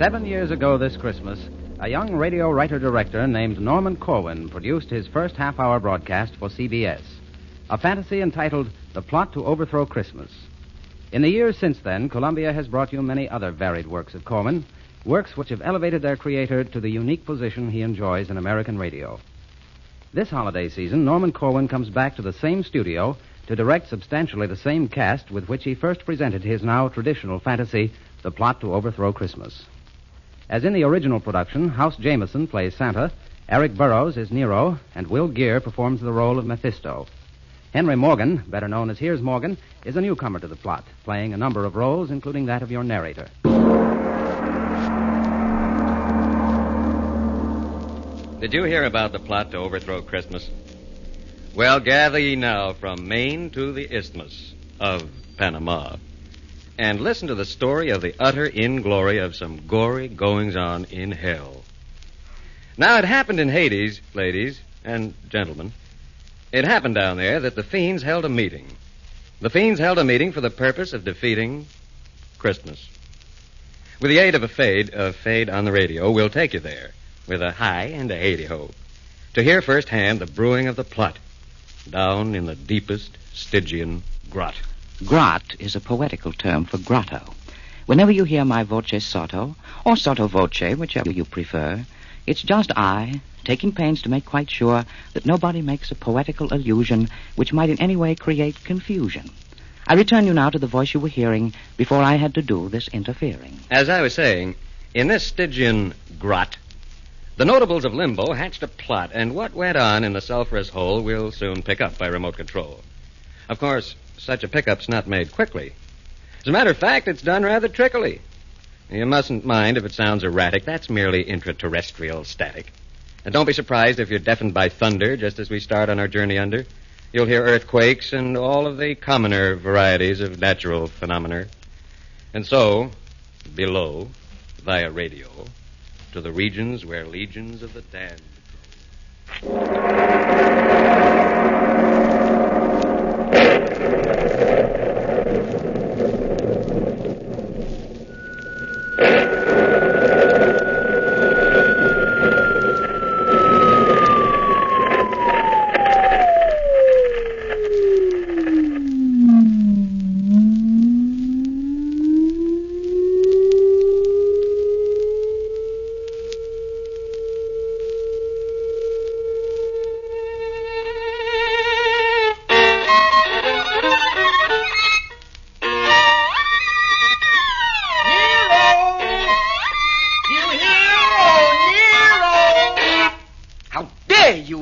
7 years ago this Christmas, a young radio writer-director named Norman Corwin produced his first half-hour broadcast for CBS, a fantasy entitled The Plot to Overthrow Christmas. In the years since then, Columbia has brought you many other varied works of Corwin, works which have elevated their creator to the unique position he enjoys in American radio. This holiday season, Norman Corwin comes back to the same studio to direct substantially the same cast with which he first presented his now traditional fantasy, The Plot to Overthrow Christmas. As in the original production, House Jameson plays Santa, Eric Burroughs is Nero, and Will Geer performs the role of Mephisto. Henry Morgan, better known as Here's Morgan, is a newcomer to the plot, playing a number of roles, including that of your narrator. Did you hear about the plot to overthrow Christmas? Well, gather ye now from Maine to the Isthmus of Panama, and listen to the story of the utter inglory of some gory goings-on in hell. Now, it happened in Hades, ladies and gentlemen. It happened down there that the fiends held a meeting. The fiends held a meeting for the purpose of defeating Christmas. With the aid of a fade on the radio, we'll take you there with a hi and a hey-de-ho to hear firsthand the brewing of the plot down in the deepest Stygian grot. Grot is a poetical term for grotto. Whenever you hear my voce sotto, or sotto voce, whichever you prefer, it's just I, taking pains to make quite sure that nobody makes a poetical allusion which might in any way create confusion. I return you now to the voice you were hearing before I had to do this interfering. As I was saying, in this Stygian grot, the notables of Limbo hatched a plot, and what went on in the sulphurous hole we'll soon pick up by remote control. Of course, such a pickup's not made quickly. As a matter of fact, it's done rather trickily. You mustn't mind if it sounds erratic. That's merely intraterrestrial static. And don't be surprised if you're deafened by thunder just as we start on our journey under. You'll hear earthquakes and all of the commoner varieties of natural phenomena. And so, below, via radio, to the regions where legions of the damned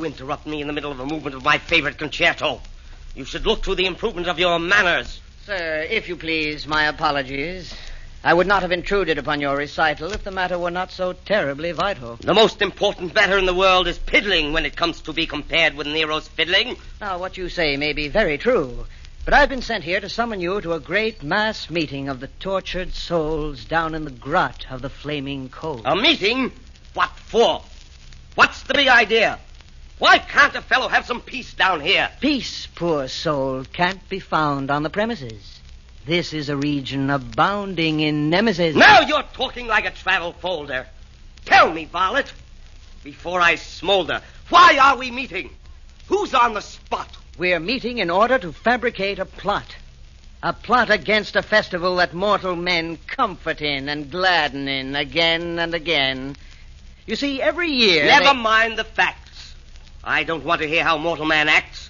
interrupt me in the middle of a movement of my favorite concerto. You should look to the improvement of your manners. Sir, if you please, my apologies. I would not have intruded upon your recital if the matter were not so terribly vital. The most important matter in the world is piddling when it comes to be compared with Nero's fiddling. Now, what you say may be very true, but I've been sent here to summon you to a great mass meeting of the tortured souls down in the grot of the flaming coal. A meeting? What for? What's the big idea? Why can't a fellow have some peace down here? Peace, poor soul, can't be found on the premises. This is a region abounding in nemesis. Now you're talking like a travel folder. Tell me, Varlet, before I smolder, why are we meeting? Who's on the spot? We're meeting in order to fabricate a plot. A plot against a festival that mortal men comfort in and gladden in again and again. You see, every year... Never mind the facts. I don't want to hear how mortal man acts.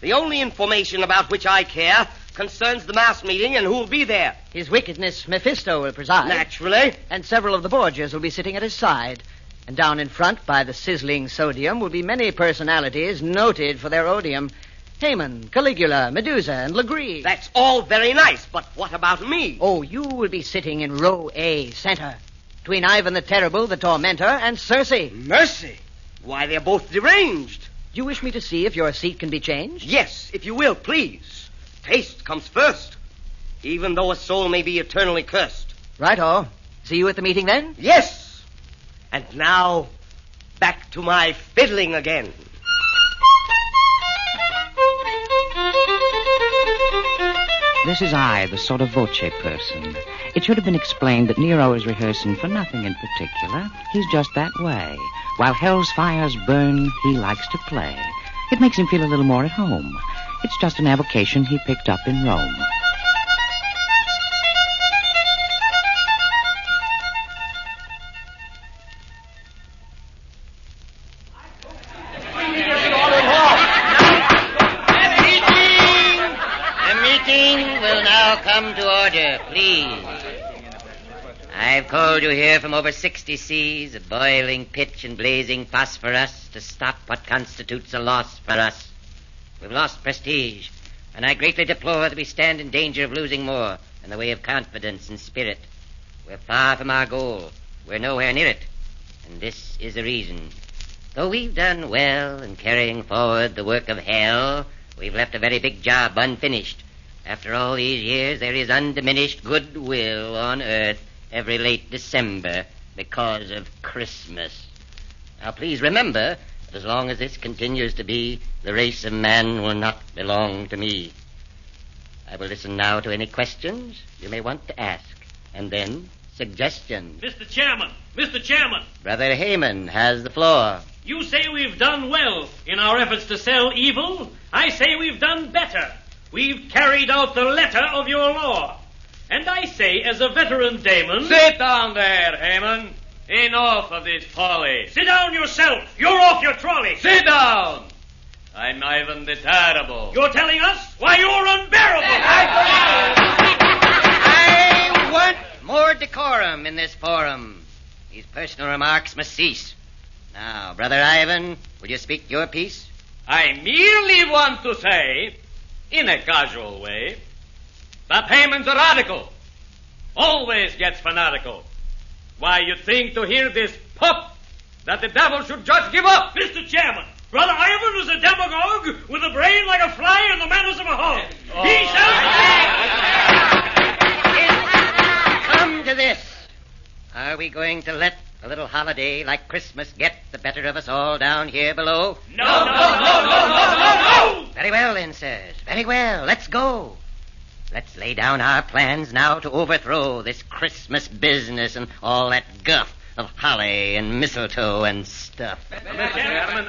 The only information about which I care concerns the mass meeting and who'll be there. His wickedness, Mephisto, will preside. Naturally. And several of the Borgias will be sitting at his side. And down in front, by the sizzling sodium, will be many personalities noted for their odium. Haman, Caligula, Medusa, and Legree. That's all very nice, but what about me? Oh, you will be sitting in row A, center, between Ivan the Terrible, the Tormentor, and Circe. Mercy! Why, they're both deranged. Do you wish me to see if your seat can be changed? Yes, if you will, please. Taste comes first, even though a soul may be eternally cursed. Right-o. See you at the meeting, then? Yes. And now, back to my fiddling again. This is I, the sotto voce person. It should have been explained that Nero is rehearsing for nothing in particular. He's just that way. While hell's fires burn, he likes to play. It makes him feel a little more at home. It's just an avocation he picked up in Rome. Come to order, please. I've called you here from over 60 seas of boiling pitch and blazing phosphorus to stop what constitutes a loss for us. We've lost prestige, and I greatly deplore that we stand in danger of losing more in the way of confidence and spirit. We're far from our goal. We're nowhere near it. And this is the reason. Though we've done well in carrying forward the work of hell, we've left a very big job unfinished. After all these years, there is undiminished goodwill on Earth every late December because of Christmas. Now, please remember that as long as this continues to be, the race of man will not belong to me. I will listen now to any questions you may want to ask, and then suggestions. Mr. Chairman. Brother Heyman has the floor. You say we've done well in our efforts to sell evil. I say we've done better. We've carried out the letter of your law. And I say, as a veteran Damon... Sit down there, Heyman. Enough of this folly. Sit down yourself. You're off your trolley. Sit down. I'm Ivan the Terrible. You're telling us why you're unbearable. I want more decorum in this forum. These personal remarks must cease. Now, Brother Ivan, will you speak your piece? I merely want to say, in a casual way, that Heyman's a radical. Always gets fanatical. Why, you'd think to hear this pup that the devil should just give up. Mr. Chairman, Brother Ivan is a demagogue with a brain like a fly and the manners of a hog. He shall... Come to this. Are we going to let a little holiday like Christmas get the better of us all down here below? No. Very well, then, sirs. Very well. Let's go. Let's lay down our plans now to overthrow this Christmas business and all that guff of holly and mistletoe and stuff. Mr. Chairman.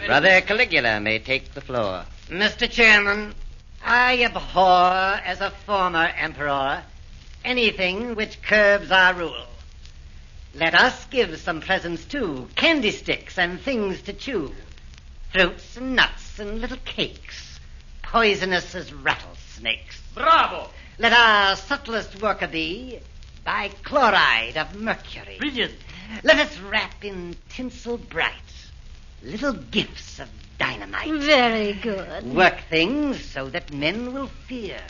Brother Caligula may take the floor. Mr. Chairman, I abhor, as a former emperor, anything which curbs our rule. Let us give some presents, too. Candy sticks and things to chew. Fruits and nuts and little cakes. Poisonous as rattlesnakes. Bravo. Let our subtlest worker be bichloride of mercury. Brilliant. Let us wrap in tinsel bright little gifts of dynamite. Very good. Work things so that men will fear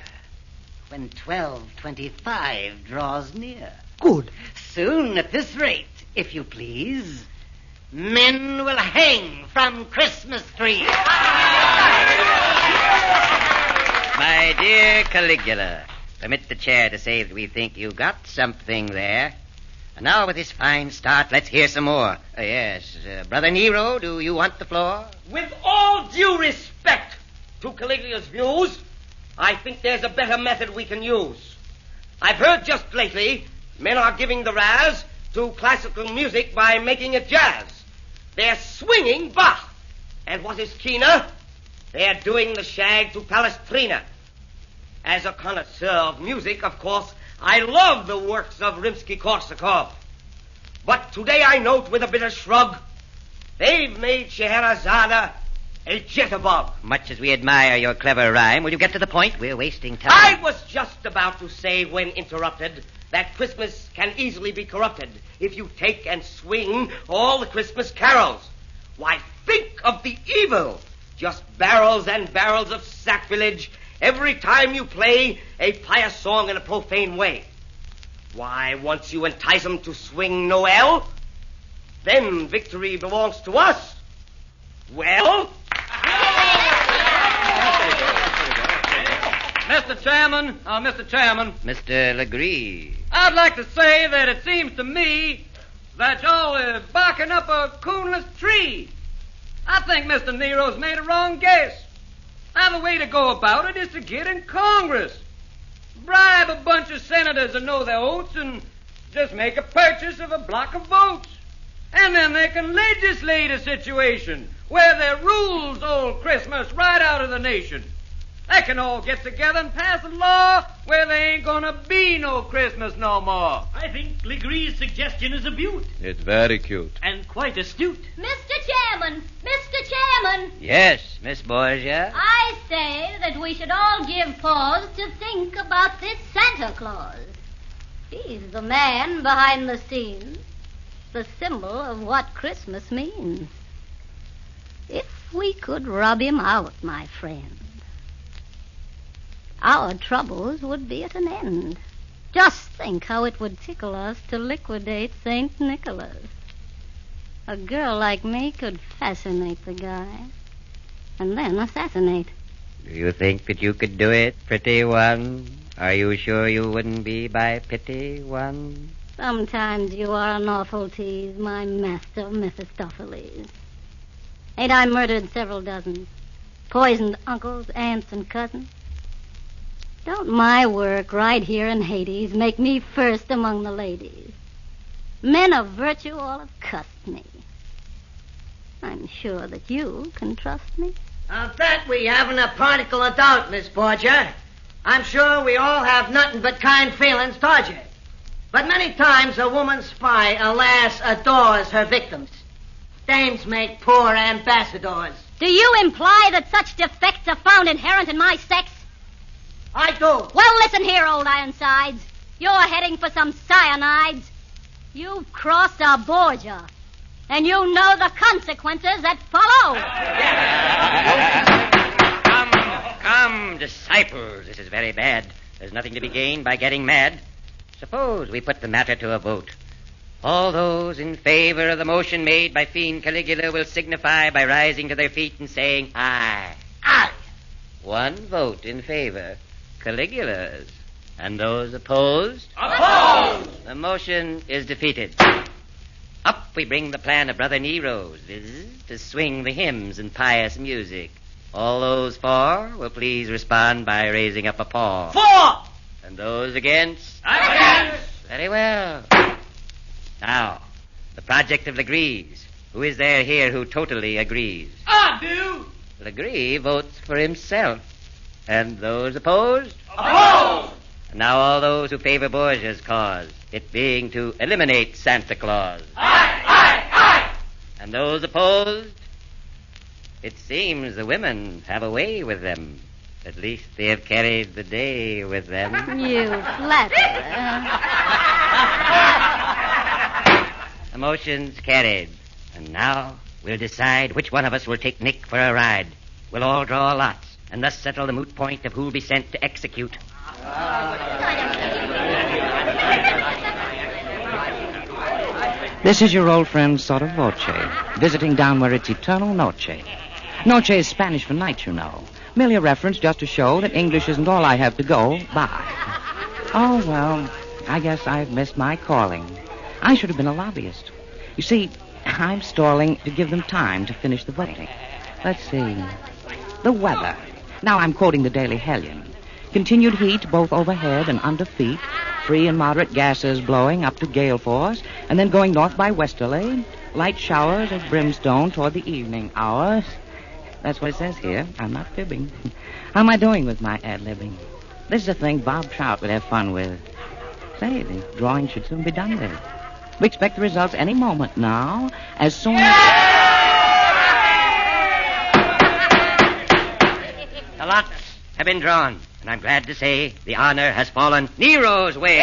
when 12:25 draws near. Good. Soon, at this rate, if you please, men will hang from Christmas trees. My dear Caligula, permit the chair to say that we think you got something there. And now with this fine start, let's hear some more. Yes, Brother Nero, do you want the floor? With all due respect to Caligula's views, I think there's a better method we can use. I've heard just lately men are giving the razz to classical music by making it jazz. They're swinging Bach. And what is keener, they're doing the shag to Palestrina. As a connoisseur of music, of course, I love the works of Rimsky-Korsakov. But today I note with a bitter shrug, they've made Scheherazade a jitterbug. Much as we admire your clever rhyme, will you get to the point? We're wasting time. I was just about to say, when interrupted, that Christmas can easily be corrupted if you take and swing all the Christmas carols. Why, think of the evil. Just barrels and barrels of sacrilege every time you play a pious song in a profane way. Why, once you entice them to swing Noel, then victory belongs to us. Well... Mr. Chairman. Mr. Legree. I'd like to say that it seems to me that y'all are barking up a coonless tree. I think Mr. Nero's made a wrong guess. Now, the way to go about it is to get in Congress bribe a bunch of senators that know their oaths and just make a purchase of a block of votes. And then they can legislate a situation where there rules old Christmas right out of the nation. They can all get together and pass a law where there ain't gonna be no Christmas no more. I think Legree's suggestion is a beaut. It's very cute. And quite astute. Mr. Chairman! Mr. Chairman! Yes, Miss Borgia? I say that we should all give pause to think about this Santa Claus. He's the man behind the scenes, the symbol of what Christmas means. If we could rub him out, my friend, our troubles would be at an end. Just think how it would tickle us to liquidate St. Nicholas. A girl like me could fascinate the guy and then assassinate. Do you think that you could do it, pretty one? Are you sure you wouldn't be by pity, one? Sometimes you are an awful tease, my master Mephistopheles. Ain't I murdered several dozens? Poisoned uncles, aunts, and cousins? Don't my work right here in Hades make me first among the ladies? Men of virtue all have cussed me. I'm sure that you can trust me. Of that we haven't a particle of doubt, Miss Borgia. I'm sure we all have nothing but kind feelings towards you. But many times a woman spy, alas, adores her victims. Dames make poor ambassadors. Do you imply that such defects are found inherent in my sex? I do. Well, listen here, old Ironsides. You're heading for some cyanides. You've crossed a Borgia, and you know the consequences that follow. Come, disciples. This is very bad. There's nothing to be gained by getting mad. Suppose we put the matter to a vote. All those in favor of the motion made by Fiend Caligula will signify by rising to their feet and saying, aye. Aye. One vote in favor, Caligula's. And those opposed? Opposed! The motion is defeated. Up we bring the plan of Brother Nero's, viz., to swing the hymns and pious music. All those for will please respond by raising up a paw. For! And those against? Against! Very well. Now, the project of Legree's. Who is there here who totally agrees? I do! Legree votes for himself. And those opposed? Opposed! And now all those who favor Borgia's cause, it being to eliminate Santa Claus. Aye, aye, aye! And those opposed? It seems the women have a way with them. At least they have carried the day with them. You flatterer. The motion's carried. And now we'll decide which one of us will take Nick for a ride. We'll all draw lots, and thus settle the moot point of who'll be sent to execute. This is your old friend Sotto Voce, visiting down where it's eternal noche. Noche is Spanish for night, you know. Merely a reference just to show that English isn't all I have to go by. Oh, well, I guess I've missed my calling. I should have been a lobbyist. You see, I'm stalling to give them time to finish the voting. Let's see. The weather. Now I'm quoting the Daily Hellion. Continued heat both overhead and under feet. Free and moderate gases blowing up to gale force, and then going north by westerly. Light showers of brimstone toward the evening hours. That's what it says here. I'm not fibbing. How am I doing with my ad-libbing? This is a thing Bob Trout would have fun with. Say, the drawing should soon be done with. We expect the results any moment now, as soon as... The lots have been drawn, and I'm glad to say the honor has fallen Nero's way.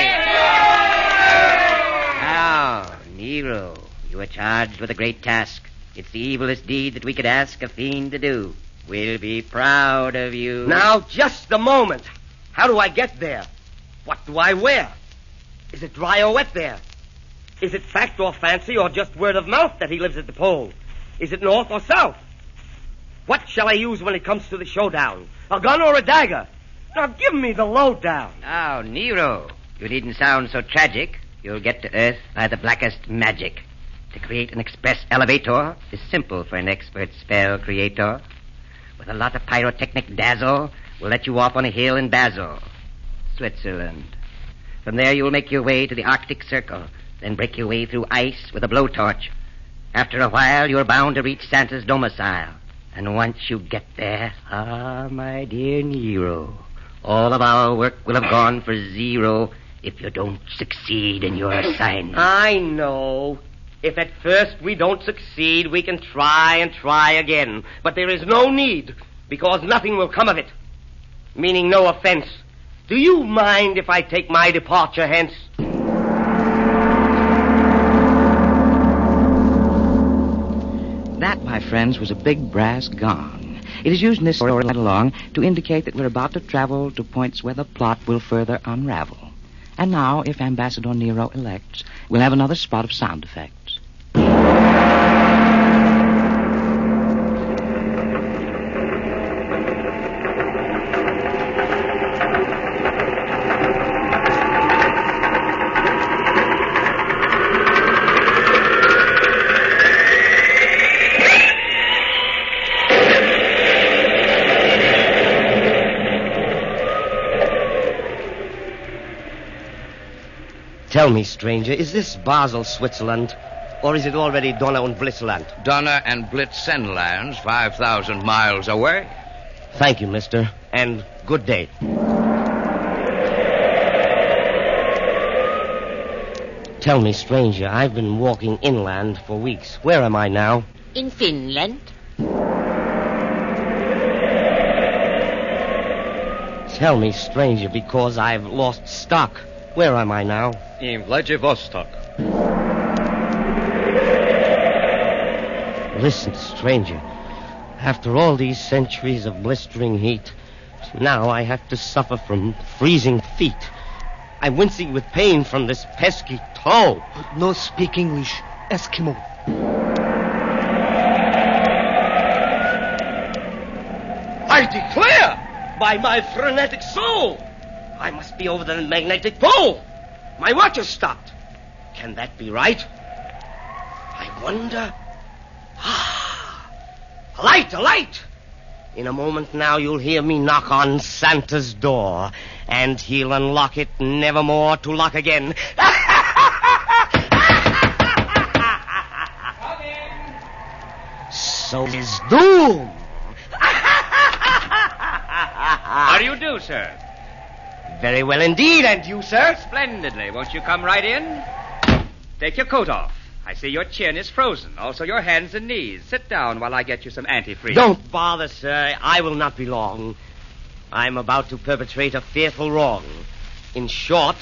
Now, Nero, you are charged with a great task. It's the evilest deed that we could ask a fiend to do. We'll be proud of you. Now, just a moment. How do I get there? What do I wear? Is it dry or wet there? Is it fact or fancy or just word of mouth that he lives at the pole? Is it north or south? What shall I use when it comes to the showdown? A gun or a dagger? Now, give me the lowdown. Now, Nero, you needn't sound so tragic. You'll get to Earth by the blackest magic. To create an express elevator is simple for an expert spell creator. With a lot of pyrotechnic dazzle, we'll let you off on a hill in Basil. Switzerland. From there you will make your way to the Arctic Circle, then break your way through ice with a blowtorch. After a while, you're bound to reach Santa's domicile. And once you get there, my dear Nero, all of our work will have gone for zero if you don't succeed in your assignment. I know. If at first we don't succeed, we can try and try again. But there is no need, because nothing will come of it. Meaning no offense. Do you mind if I take my departure hence? That, my friends, was a big brass gong. It is used in this story right along to indicate that we're about to travel to points where the plot will further unravel. And now, if Ambassador Nero elects, we'll have another spot of sound effects. Tell me, stranger, is this Basel, Switzerland, or is it already Donner und Blitzland? Donner and Blitzenlands, 5,000 miles away. Thank you, mister, and good day. Tell me, stranger, I've been walking inland for weeks. Where am I now? In Finland? Tell me, stranger, because I've lost stock. Where am I now? In Vladivostok. Listen, stranger. After all these centuries of blistering heat, now I have to suffer from freezing feet. I'm wincing with pain from this pesky toe. But no speak English. Eskimo. I declare, by my frenetic soul, I must be over the magnetic pole. My watch has stopped. Can that be right? I wonder. A light, a light! In a moment now you'll hear me knock on Santa's door, and he'll unlock it nevermore to lock again. So is doom. How do you do, sir? Very well indeed, and you, sir? Splendidly. Won't you come right in? Take your coat off. I see your chin is frozen. Also your hands and knees. Sit down while I get you some antifreeze. Don't bother, sir. I will not be long. I'm about to perpetrate a fearful wrong. In short,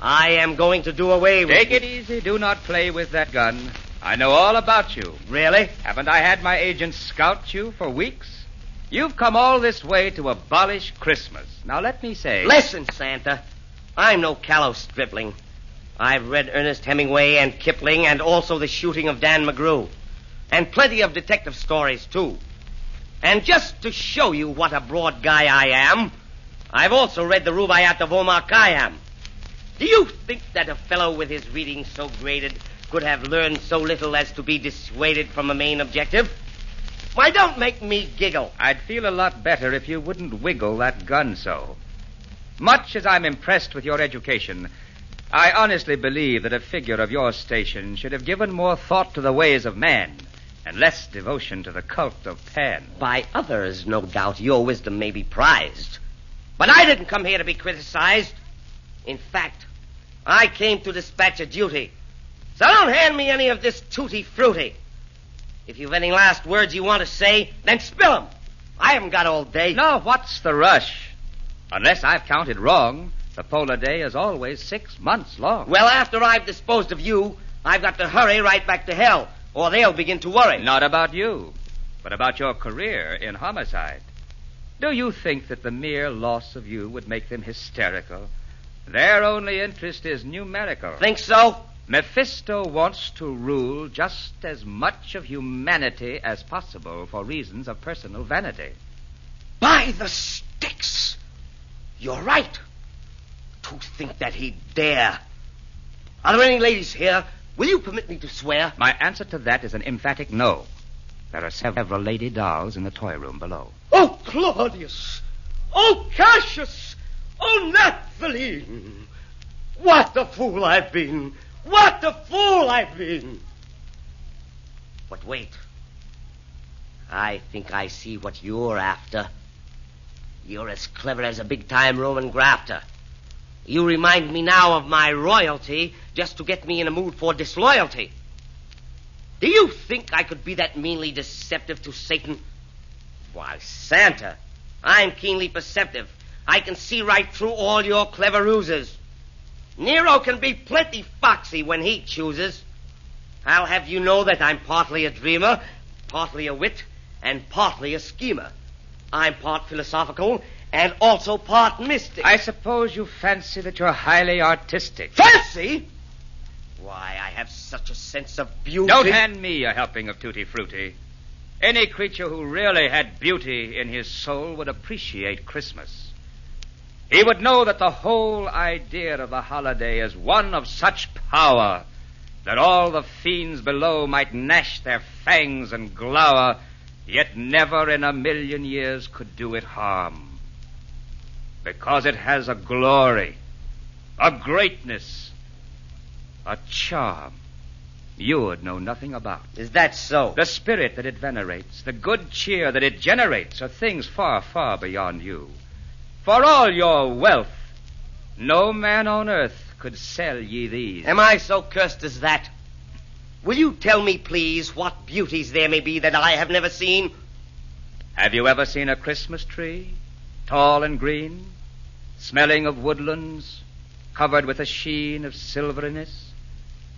I am going to do away with... Take it easy. Do not play with that gun. I know all about you. Really? Haven't I had my agents scout you for weeks? You've come all this way to abolish Christmas. Now let me say... Listen, Santa. I'm no callow stripling. I've read Ernest Hemingway and Kipling and also The Shooting of Dan McGrew. And plenty of detective stories, too. And just to show you what a broad guy I am, I've also read the Rubaiyat of Omar Khayyam. Do you think that a fellow with his reading so graded could have learned so little as to be dissuaded from a main objective? Why, don't make me giggle. I'd feel a lot better if you wouldn't wiggle that gun so. Much as I'm impressed with your education, I honestly believe that a figure of your station should have given more thought to the ways of man and less devotion to the cult of Pan. By others, no doubt, your wisdom may be prized. But I didn't come here to be criticized. In fact, I came to dispatch a duty. So don't hand me any of this tutti-frutti. If you've any last words you want to say, then spill them. I haven't got all day. Now, what's the rush? Unless I've counted wrong, the polar day is always 6 months long. Well, after I've disposed of you, I've got to hurry right back to hell, or they'll begin to worry. Not about you, but about your career in homicide. Do you think that the mere loss of you would make them hysterical? Their only interest is numerical. Think so? Mephisto wants to rule just as much of humanity as possible for reasons of personal vanity. By the sticks! You're right. To think that he'd dare. Are there any ladies here? Will you permit me to swear? My answer to that is an emphatic no. There are several lady dolls in the toy room below. Oh, Claudius! Oh, Cassius! Oh, Nathalie! What a fool I've been! What a fool I've been! But wait. I think I see what you're after. You're as clever as a big-time Roman grafter. You remind me now of my royalty just to get me in a mood for disloyalty. Do you think I could be that meanly deceptive to Satan? Why, Santa, I'm keenly perceptive. I can see right through all your clever ruses. Nero can be plenty foxy when he chooses. I'll have you know that I'm partly a dreamer, partly a wit, and partly a schemer. I'm part philosophical and also part mystic. I suppose you fancy that you're highly artistic. Fancy? Why, I have such a sense of beauty. Don't hand me a helping of tutti frutti. Any creature who really had beauty in his soul would appreciate Christmas. He would know that the whole idea of the holiday is one of such power that all the fiends below might gnash their fangs and glower, yet never in a million years could do it harm. Because it has a glory, a greatness, a charm you would know nothing about. Is that so? The spirit that it venerates, the good cheer that it generates are things far, far beyond you. For all your wealth, no man on earth could sell ye these. Am I so cursed as that? Will you tell me, please, what beauties there may be that I have never seen? Have you ever seen a Christmas tree, tall and green, smelling of woodlands, covered with a sheen of silveriness,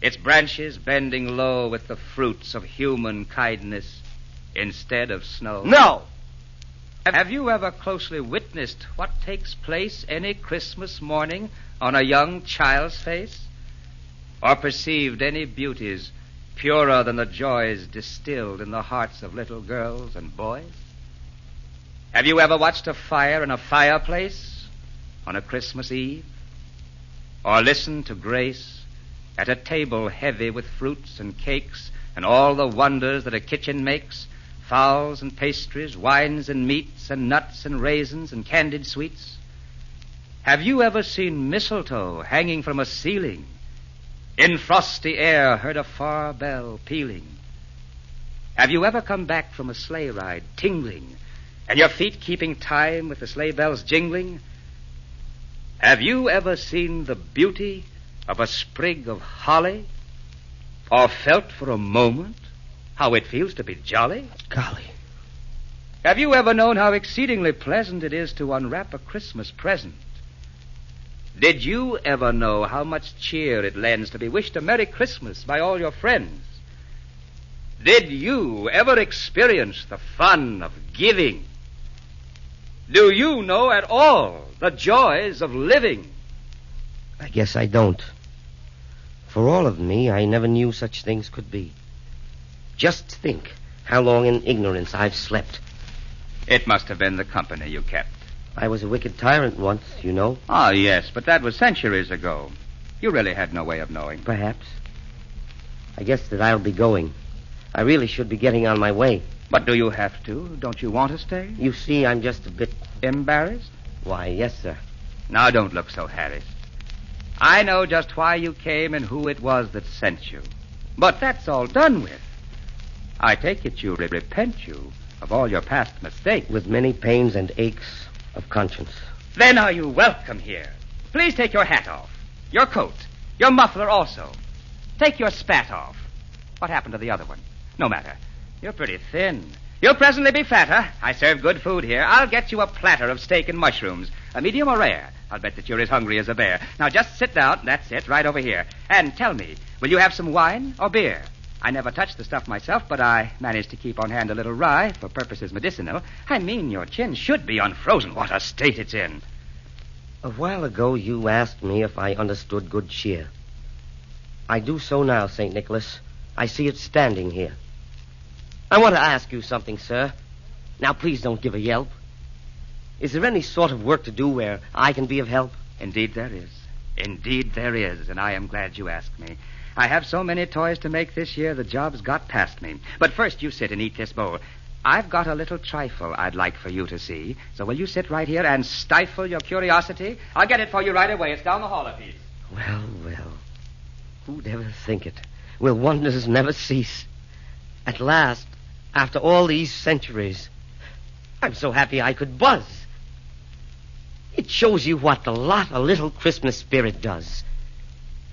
its branches bending low with the fruits of human kindness instead of snow? No! Have you ever closely witnessed what takes place any Christmas morning on a young child's face? Or perceived any beauties purer than the joys distilled in the hearts of little girls and boys? Have you ever watched a fire in a fireplace on a Christmas Eve? Or listened to grace at a table heavy with fruits and cakes and all the wonders that a kitchen makes, fowls and pastries, wines and meats and nuts and raisins and candied sweets? Have you ever seen mistletoe hanging from a ceiling, in frosty air heard a far bell pealing? Have you ever come back from a sleigh ride tingling, and your feet keeping time with the sleigh bells jingling? Have you ever seen the beauty of a sprig of holly, or felt for a moment how it feels to be jolly? Golly. Have you ever known how exceedingly pleasant it is to unwrap a Christmas present? Did you ever know how much cheer it lends to be wished a Merry Christmas by all your friends? Did you ever experience the fun of giving? Do you know at all the joys of living? I guess I don't. For all of me, I never knew such things could be. Just think how long in ignorance I've slept. It must have been the company you kept. I was a wicked tyrant once, you know. Ah, yes, but that was centuries ago. You really had no way of knowing. Perhaps. I guess that I'll be going. I really should be getting on my way. But do you have to? Don't you want to stay? You see, I'm just a bit... Embarrassed? Why, yes, sir. Now, don't look so harassed. I know just why you came and who it was that sent you. But that's all done with. I take it you repent you of all your past mistakes. With many pains and aches of conscience. Then are you welcome here. Please take your hat off, your coat, your muffler also. Take your spat off. What happened to the other one? No matter. You're pretty thin. You'll presently be fatter. I serve good food here. I'll get you a platter of steak and mushrooms, a medium or rare. I'll bet that you're as hungry as a bear. Now just sit down. That's it, right over here. And tell me, will you have some wine or beer? I never touched the stuff myself, but I managed to keep on hand a little rye for purposes medicinal. I mean, your chin should be unfrozen. What a state it's in. A while ago, you asked me if I understood good cheer. I do so now, St. Nicholas. I see it standing here. I want to ask you something, sir. Now, please don't give a yelp. Is there any sort of work to do where I can be of help? Indeed there is. Indeed there is, and I am glad you asked me. I have so many toys to make this year, the job's got past me. But first, you sit and eat this bowl. I've got a little trifle I'd like for you to see. So will you sit right here and stifle your curiosity? I'll get it for you right away. It's down the hall a piece. Well, well. Who'd ever think it? Will wonders never cease? At last, after all these centuries, I'm so happy I could buzz. It shows you what the lot a little Christmas spirit does.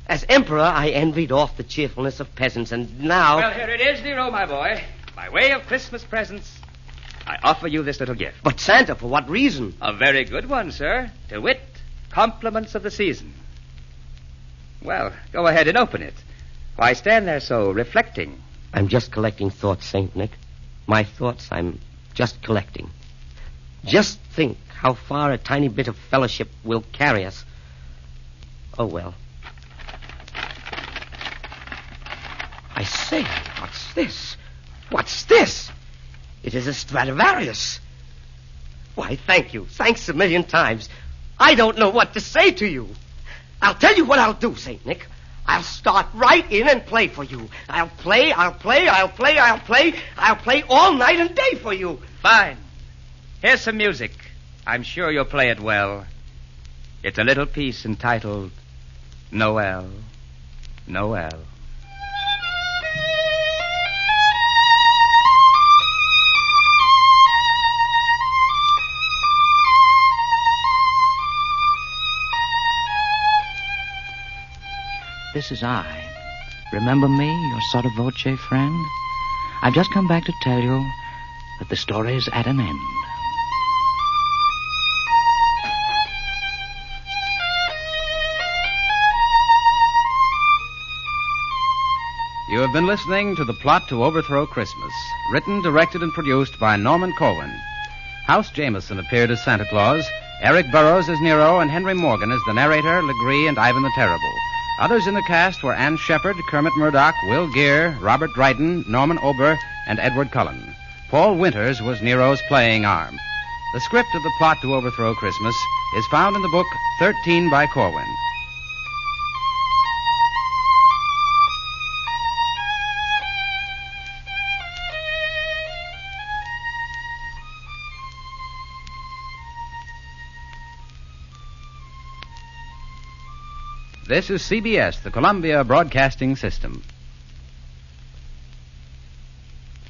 As emperor, I envied off the cheerfulness of peasants, and now... Well, here it is, Nero, my boy. By way of Christmas presents, I offer you this little gift. But Santa, for what reason? A very good one, sir. To wit, compliments of the season. Well, go ahead and open it. Why stand there so reflecting? I'm just collecting thoughts, St. Nick. My thoughts I'm just collecting. Just think how far a tiny bit of fellowship will carry us. Oh, well. I say, what's this? What's this? It is a Stradivarius. Why, thank you. Thanks a million times. I don't know what to say to you. I'll tell you what I'll do, St. Nick. I'll start right in and play for you. I'll play all night and day for you. Fine. Here's some music. I'm sure you'll play it well. It's a little piece entitled Noel, Noel. This is I. Remember me, your sotto voce friend? I've just come back to tell you that the story's at an end. You have been listening to The Plot to Overthrow Christmas, written, directed, and produced by Norman Corwin. House Jameson appeared as Santa Claus, Eric Burroughs as Nero, and Henry Morgan as the narrator, Legree, and Ivan the Terrible. Others in the cast were Ann Shepard, Kermit Murdoch, Will Gear, Robert Dryden, Norman Ober, and Edward Cullen. Paul Winters was Nero's playing arm. The script of The Plot to Overthrow Christmas is found in the book 13 by Corwin. This is CBS, the Columbia Broadcasting System.